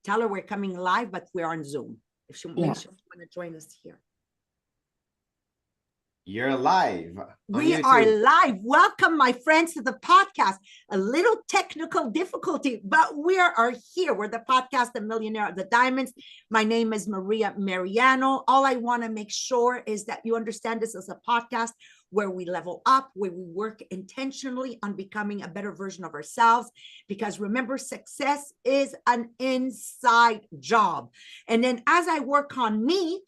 Tell her we're coming live, but we're on Zoom. If she makes sure you want to join us here. You're live. We are live. Welcome, my friends, to the podcast. A little technical difficulty, but we are here. We're the podcast, The Millionaire of the Diamonds. My name is Maria Mariano. All I want to make sure is that you understand this as a podcast where we level up, where we work intentionally on becoming a better version of ourselves. Because remember, success is an inside job. And then as I work on me,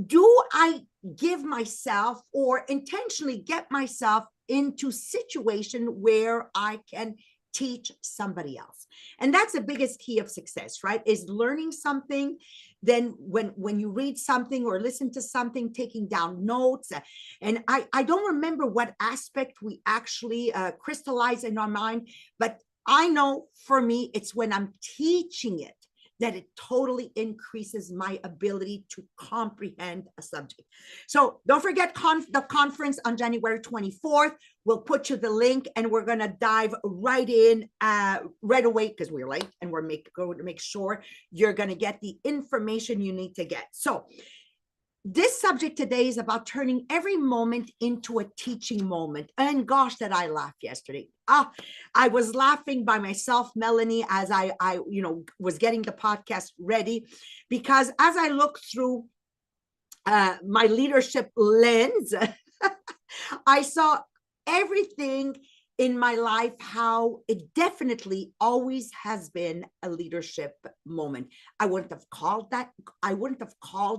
do I give myself or intentionally get myself into a situation where I can teach somebody else? And that's the biggest key of success, right? Is learning something. Then when you read something or listen to something, taking down notes. And I don't remember what aspect we actually crystallize in our mind, but I know for me, it's when I'm teaching it that it totally increases my ability to comprehend a subject. So don't forget the conference on January 24th. We'll put you the link and we're going to dive right in right away because we're late and we're going to make sure you're going to get the information you need to get. So this subject today is about turning every moment into a teaching moment. And gosh, did I laugh yesterday. I was laughing by myself, Melanie, as I was getting the podcast ready, because as I look through my leadership lens, I saw everything in my life, how it definitely always has been a leadership moment. I wouldn't have called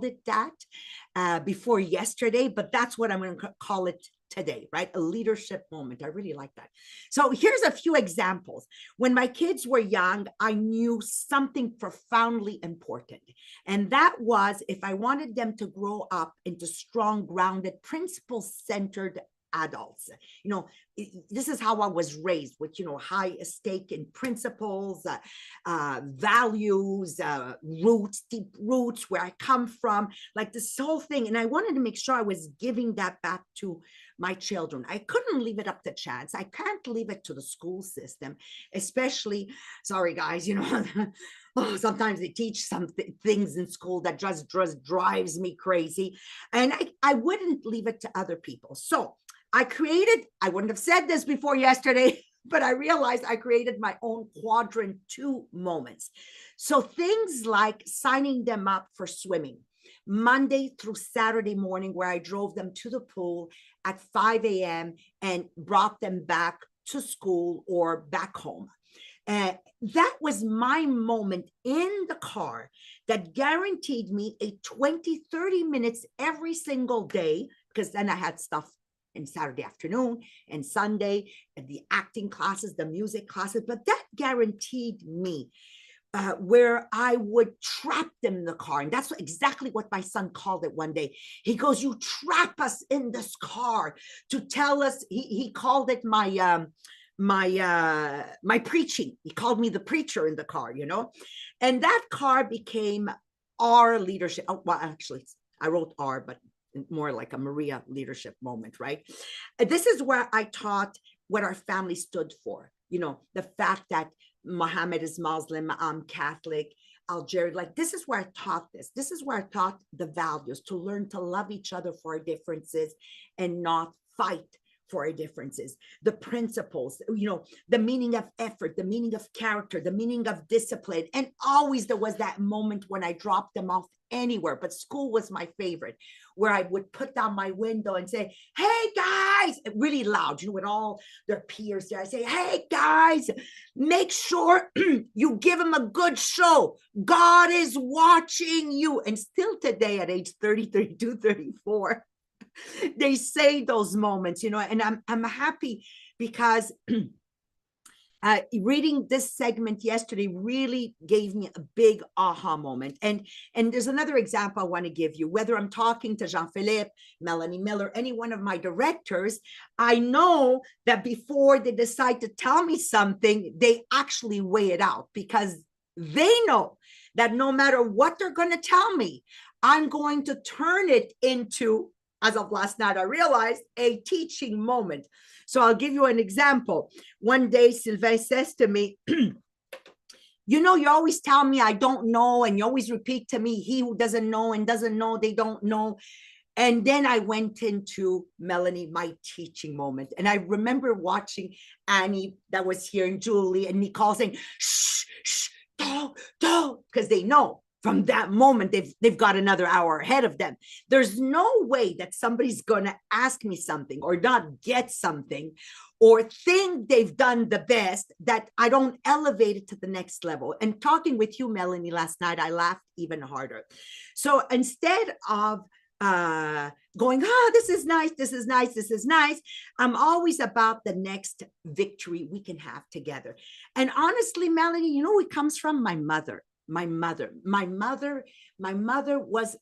it that before yesterday, but that's what I'm going to call it today, right? A leadership moment. I really like that. So here's a few examples. When my kids were young, I knew something profoundly important. And that was if I wanted them to grow up into strong, grounded, principle-centered adults. This is how I was raised, with high stake in principles, values, roots, deep roots, where I come from, like this whole thing. And I wanted to make sure I was giving that back to my children. I couldn't leave it up to chance. I can't leave it to the school system, especially, sorry guys, sometimes they teach some things in school that just drives me crazy. And I wouldn't leave it to other people. So I wouldn't have said this before yesterday, but I realized I created my own quadrant 2 moments. So things like signing them up for swimming Monday through Saturday morning, where I drove them to the pool at 5 a.m. and brought them back to school or back home. That was my moment in the car that guaranteed me a 20, 30 minutes every single day, because then I had stuff in Saturday afternoon and Sunday, and the acting classes, the music classes, but that guaranteed me where I would trap them in the car. And that's exactly what my son called it one day. He goes, "You trap us in this car to tell us," he called it my preaching. He called me the preacher in the car, and that car became our leadership. Oh, well, actually, I wrote R, but more like a Maria leadership moment, right? This is where I taught what our family stood for. The fact that Muhammad is Muslim, I'm Catholic, Algeria, like this is where I taught this. This is where I taught the values, to learn to love each other for our differences and not fight for our differences. The principles, the meaning of effort, the meaning of character, the meaning of discipline. And always there was that moment when I dropped them off anywhere, but school was my favorite, where I would put down my window and say, "Hey guys," really loud, with all their peers there. I say, "Hey guys, make sure you give them a good show. God is watching you." And still today at age 30, 32, 34, they say those moments, and I'm happy because reading this segment yesterday really gave me a big aha moment. And there's another example I want to give you. Whether I'm talking to Jean-Philippe, Melanie Miller, any one of my directors, I know that before they decide to tell me something, they actually weigh it out, because they know that no matter what they're going to tell me, I'm going to turn it into, as of last night, I realized, a teaching moment. So I'll give you an example. One day, Sylvain says to me, You always tell me I don't know, and you always repeat to me, he who doesn't know and doesn't know, they don't know. And then I went into, Melanie, my teaching moment. And I remember watching Annie that was here, and Julie and Nicole saying, shh, shh, don't, because they know from that moment they've got another hour ahead of them. There's no way that somebody's going to ask me something or not get something or think they've done the best that I don't elevate it to the next level. And talking with you, Melanie, last night, I laughed even harder. So instead of going, this is nice, this is nice, this is nice, I'm always about the next victory we can have together. And honestly, Melanie, it comes from my mother. My mother was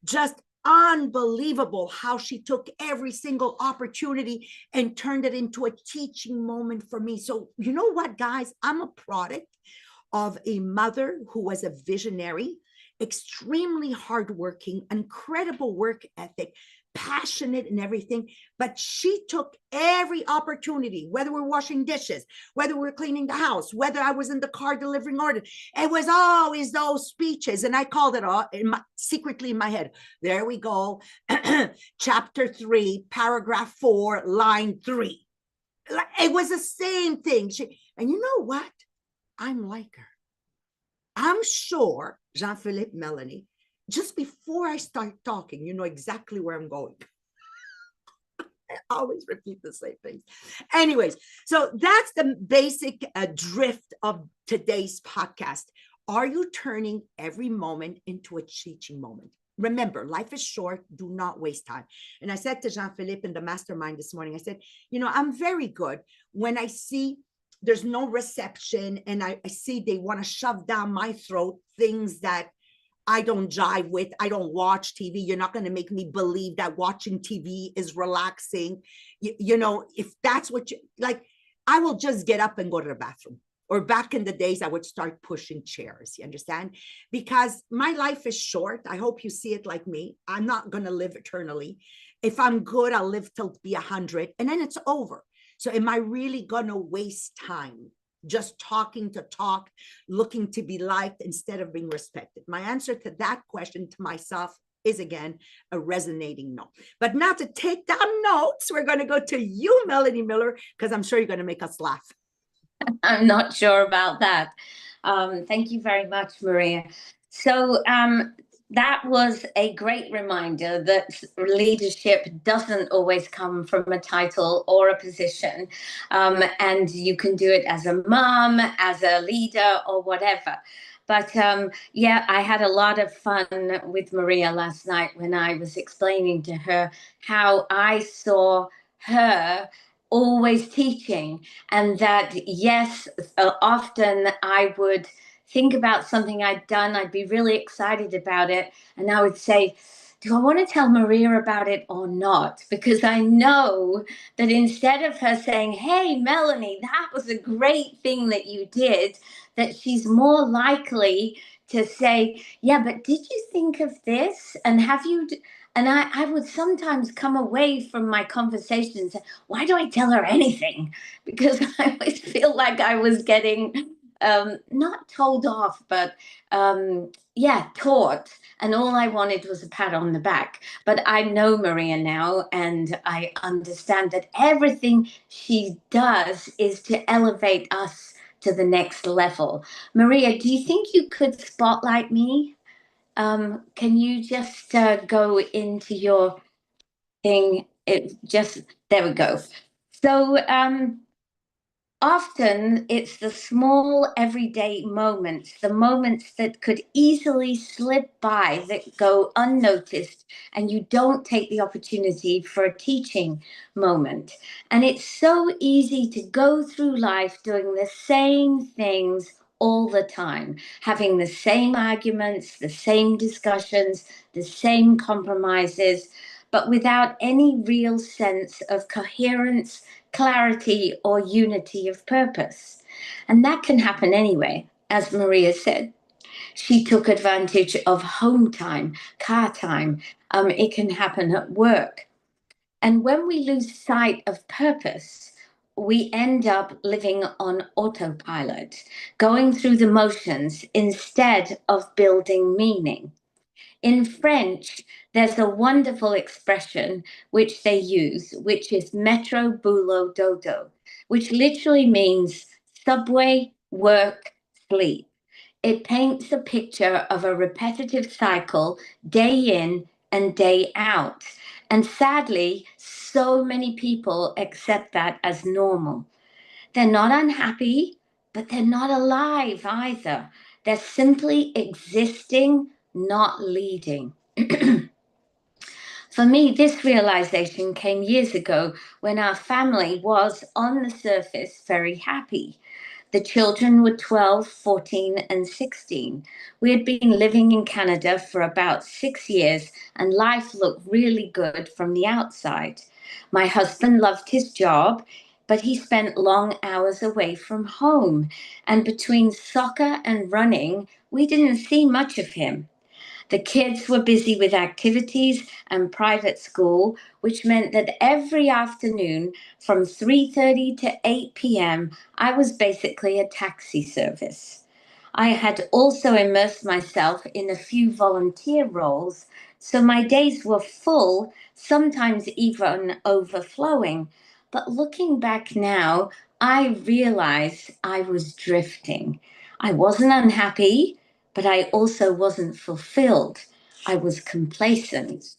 just unbelievable how she took every single opportunity and turned it into a teaching moment for me. So you know what, guys, I'm a product of a mother who was a visionary, extremely hardworking, incredible work ethic, passionate and everything. But she took every opportunity, whether we're washing dishes, whether we're cleaning the house, whether I was in the car delivering orders. It was always those speeches. And I called it all secretly in my head. There we go. Chapter 3, paragraph 4, line 3. It was the same thing. And you know what? I'm like her. I'm sure, Jean-Philippe, Melanie, just before I start talking, you know exactly where I'm going. I always repeat the same things. Anyways, so that's the basic drift of today's podcast. Are you turning every moment into a teaching moment? Remember, life is short. Do not waste time. And I said to Jean-Philippe in the mastermind this morning, I said, I'm very good when I see there's no reception and I see they want to shove down my throat things that I don't jive with. I don't watch TV. You're not going to make me believe that watching TV is relaxing. If that's what you like, I will just get up and go to the bathroom. Or back in the days, I would start pushing chairs. You understand? Because my life is short. I hope you see it like me. I'm not going to live eternally. If I'm good, I'll live till be 100 and then it's over. So am I really going to waste time just talking to talk, looking to be liked instead of being respected? My answer to that question to myself is, again, a resonating no. But now to take down notes, we're going to go to you, Melanie Miller, because I'm sure you're going to make us laugh. I'm not sure about that. Thank you very much, Maria. So that was a great reminder that leadership doesn't always come from a title or a position. And you can do it as a mom, as a leader, or whatever. But yeah, I had a lot of fun with Maria last night when I was explaining to her how I saw her always teaching, and that, yes, often I would think about something I'd done, I'd be really excited about it, and I would say, do I want to tell Maria about it or not? Because I know that instead of her saying, hey, Melanie, that was a great thing that you did, that she's more likely to say, yeah, but did you think of this? And have you... And I would sometimes come away from my conversations and say, why do I tell her anything? Because I always feel like I was getting not told off, but taught. And all I wanted was a pat on the back. But I know Maria now, and I understand that everything she does is to elevate us to the next level. Maria, do you think you could spotlight me? Can you just go into your thing? There we go. So often it's the small everyday moments, the moments that could easily slip by, that go unnoticed, and you don't take the opportunity for a teaching moment. And it's so easy to go through life doing the same things all the time, having the same arguments, the same discussions, the same compromises, but without any real sense of coherence, clarity, or unity of purpose. And that can happen anyway, as Maria said. She took advantage of home time, car time. It can happen at work. And when we lose sight of purpose, we end up living on autopilot, going through the motions instead of building meaning. In French, there's a wonderful expression which they use, which is metro boulot dodo, which literally means subway, work, sleep. It paints a picture of a repetitive cycle day in and day out. And sadly, so many people accept that as normal. They're not unhappy, but they're not alive either. They're simply existing, not leading. For me, this realization came years ago when our family was, on the surface, very happy. The children were 12, 14, and 16. We had been living in Canada for about 6 years, and life looked really good from the outside. My husband loved his job, but he spent long hours away from home. And between soccer and running, we didn't see much of him. The kids were busy with activities and private school, which meant that every afternoon from 3:30 to 8 p.m., I was basically a taxi service. I had also immersed myself in a few volunteer roles, so my days were full, sometimes even overflowing. But looking back now, I realize I was drifting. I wasn't unhappy, but I also wasn't fulfilled. I was complacent.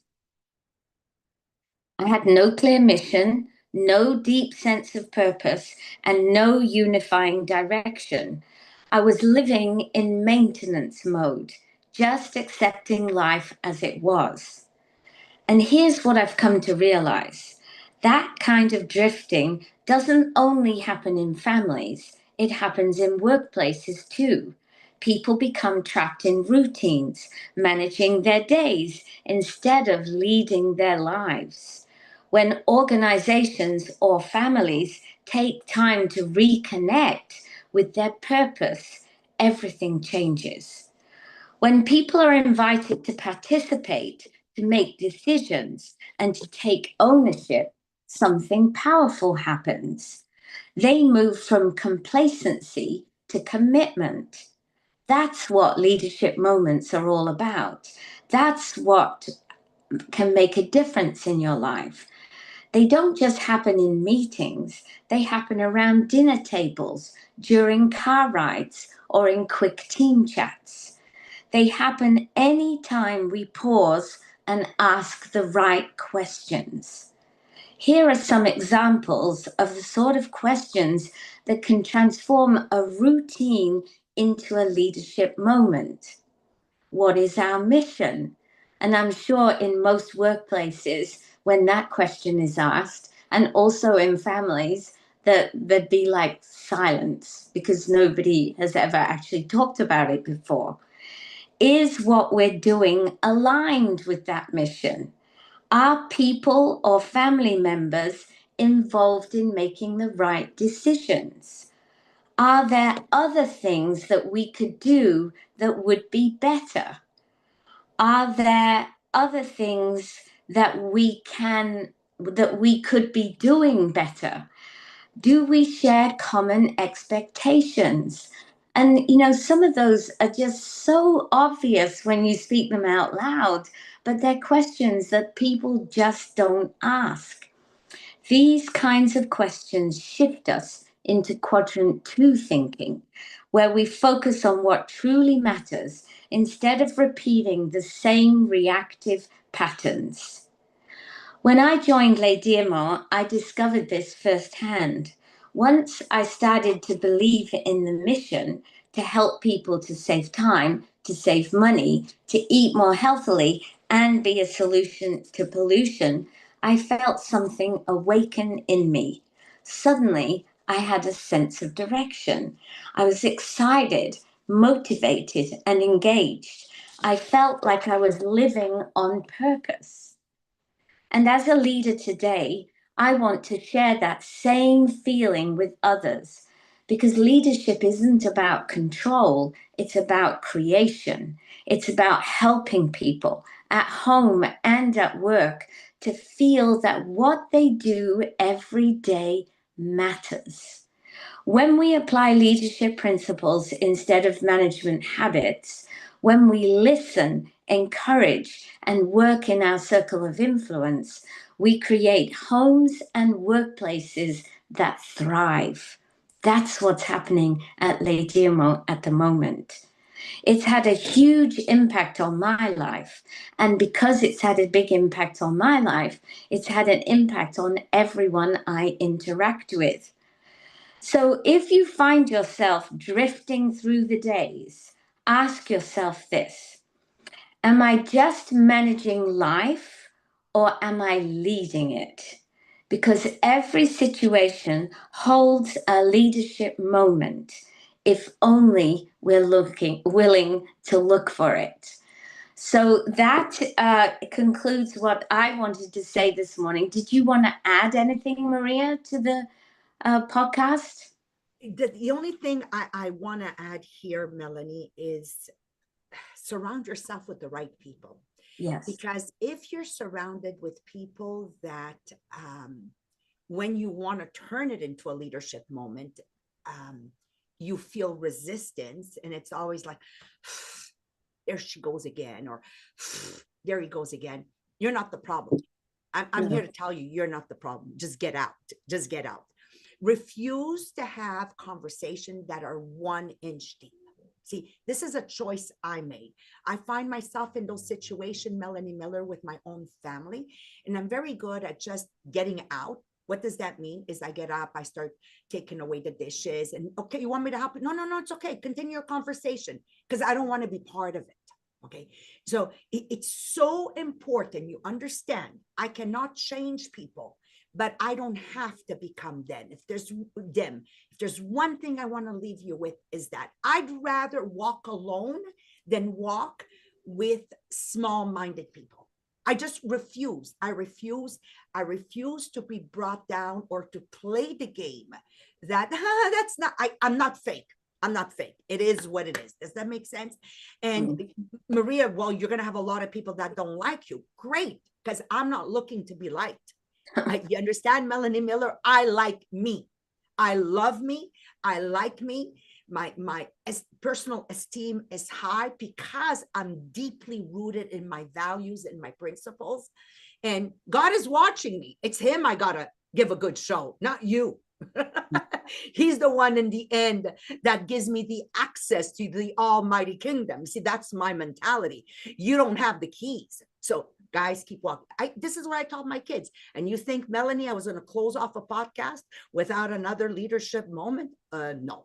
I had no clear mission, no deep sense of purpose, and no unifying direction. I was living in maintenance mode, just accepting life as it was. And here's what I've come to realize: that kind of drifting doesn't only happen in families, it happens in workplaces too. People become trapped in routines, managing their days instead of leading their lives. When organizations or families take time to reconnect with their purpose, everything changes. When people are invited to participate, to make decisions, and to take ownership, something powerful happens. They move from complacency to commitment. That's what leadership moments are all about. That's what can make a difference in your life. They don't just happen in meetings, they happen around dinner tables, during car rides, or in quick team chats. They happen anytime we pause and ask the right questions. Here are some examples of the sort of questions that can transform a routine into a leadership moment. What is our mission? And I'm sure in most workplaces, when that question is asked, and also in families, that there'd be like silence because nobody has ever actually talked about it before. Is what we're doing aligned with that mission? Are people or family members involved in making the right decisions? Are there other things that we could do that would be better? Are there other things that we could be doing better? Do we share common expectations? And, some of those are just so obvious when you speak them out loud, but they're questions that people just don't ask. These kinds of questions shift us into quadrant two thinking, where we focus on what truly matters instead of repeating the same reactive patterns. When I joined Les Diamants, I discovered this firsthand. Once I started to believe in the mission to help people to save time, to save money, to eat more healthily, and be a solution to pollution, I felt something awaken in me. Suddenly, I had a sense of direction. I was excited, motivated, and engaged. I felt like I was living on purpose. And as a leader today, I want to share that same feeling with others because leadership isn't about control, it's about creation. It's about helping people at home and at work to feel that what they do every day matters. When we apply leadership principles instead of management habits, when we listen, encourage, and work in our circle of influence, we create homes and workplaces that thrive. That's what's happening at Lady Imo at the moment. It's had a huge impact on my life. And because it's had a big impact on my life, it's had an impact on everyone I interact with. So if you find yourself drifting through the days, ask yourself this: am I just managing life or am I leading it? Because every situation holds a leadership moment if only we're willing to look for it. So that concludes what I wanted to say this morning. Did you want to add anything, Maria, to the podcast? The only thing I want to add here, Melanie, is surround yourself with the right people. Yes. Because if you're surrounded with people that, when you want to turn it into a leadership moment, you feel resistance, and it's always like, there she goes again, or there he goes again. You're not the problem. I'm here to tell you, you're not the problem. Just get out. Just get out. Refuse to have conversations that are 1 inch deep. See, this is a choice I made. I find myself in those situations, Melanie Miller, with my own family, and I'm very good at just getting out. What does that mean? Is I get up, I start taking away the dishes, and okay, you want me to help? No, it's okay. Continue your conversation, because I don't want to be part of it. Okay. So it's so important you understand, I cannot change people, but I don't have to become them. If there's one thing I want to leave you with, is that I'd rather walk alone than walk with small-minded people. I just refuse. I refuse to be brought down or to play the game that that's not, I'm not fake. I'm not fake. It is what it is. Does that make sense? And Maria, well, you're going to have a lot of people that don't like you. Great. Because I'm not looking to be liked. You understand, Melanie Miller? I like me. I love me. I like me. My personal esteem is high because I'm deeply rooted in my values and my principles. And God is watching me. It's him I got to give a good show, not you. He's the one in the end that gives me the access to the almighty kingdom. See, that's my mentality. You don't have the keys. So guys, keep walking. This is what I told my kids. And you think, Melanie, I was going to close off a podcast without another leadership moment? No.